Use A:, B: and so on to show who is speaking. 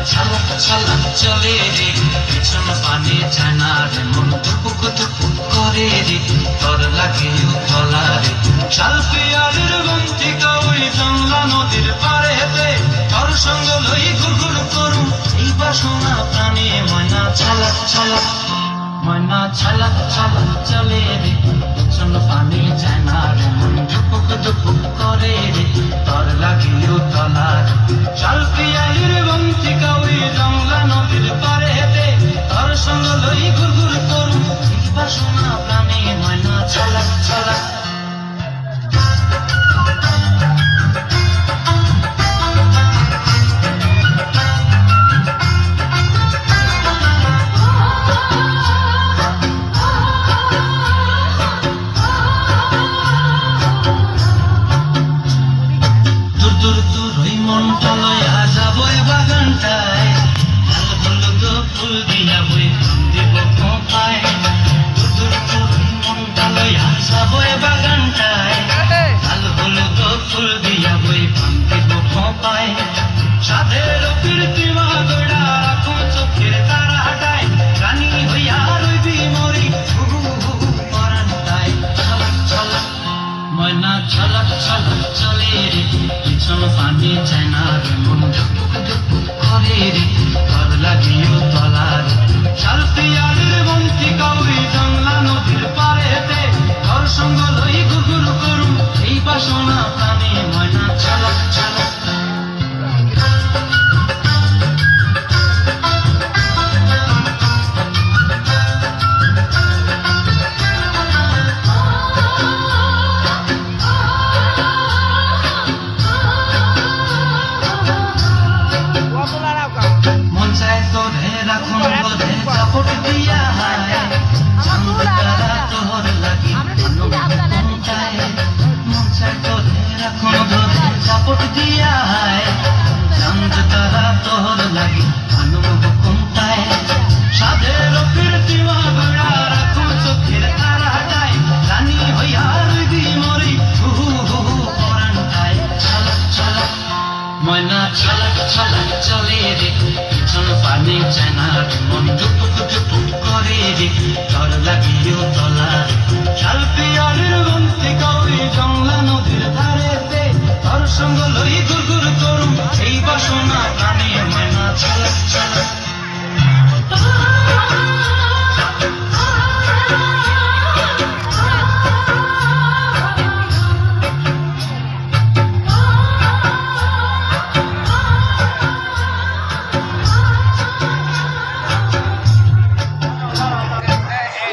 A: ছালক ছালক চলে রে, পিছন পানে যায় না রে, মন টুপুক টুপুক করে রে, তর লাগে উতলা রে। শাল পিয়ালির বন্তিকা ওই জংলা নদীর পারে হেতে, তর সঙ্গ লই ঘুরঘুর করুম এই বাসনা প্রাণে। ময়না ছালক ছালক, ময়না ছালক ছালক চলে রে, পিছন পানে যায় না রে, মন টুপুক টুপুক করে রে, তর লাগে উতলা রে। শাল পিয়ালির বন্তিকা ওই জংলা নদীর পারে হেতে, তর সঙ্গ লই ঘুরঘুর করুম এই বাসনা প্রাণে। ময়না ছালক ছালক। দূর দূর ওই মনটা লয়া যাবো বাগানটায়, লাল হলুদ ফুল দিয়া বই দিব খোঁপায়। দূর দূর ওই মনটা লয়া যাবো বাগানটায়, লাল হলুদ ফুল দিয়া বই দিব খোঁপায়। সাধের কীর্তিমা গড়া রাখো চোখের তারা হাটায়, রানী হইয়া রইবি মরি পরান্তায়। ছলক ছলক, ময়না ছলক ছলক চলে রে, পিছন পানে যায় না রে, মন ধুপুক ধুপুক করে রে, তর লাগিও তলা রে। শাল পিয়ালির বন্তিকা ওই জংলা নদীর পারে হেতে, তর সঙ্গ লই ঘুরঘুর করুম এই বাসনা প্রাণে। ময়না ছলক ছলক। মন চায় তোরে রাখুন বোধে চাপট দিয়া হায়, চাঁদ তারা তোর লাগি কোনটায়। মন চায় তোরে রাখুন বোধে চাপট দিয়া হায়, চাঁদ তারা তোর লাগি কোনটায়। সাধের কীর্তিমা গড়া রাখো চোখের তারা হাটায়, রানী হইয়া রইবি মরি পরান্তায়। ছলক ছলক, ময়না ছলক ছলক চলে রে, পিছন পানে যায় না রে, মন টুপুক টুপুক করে রে, তর লাগিও তলা রে। শাল পিয়ালির বন্তিকা ওই জংলা নদীর ধারেতে, তর সঙ্গ লই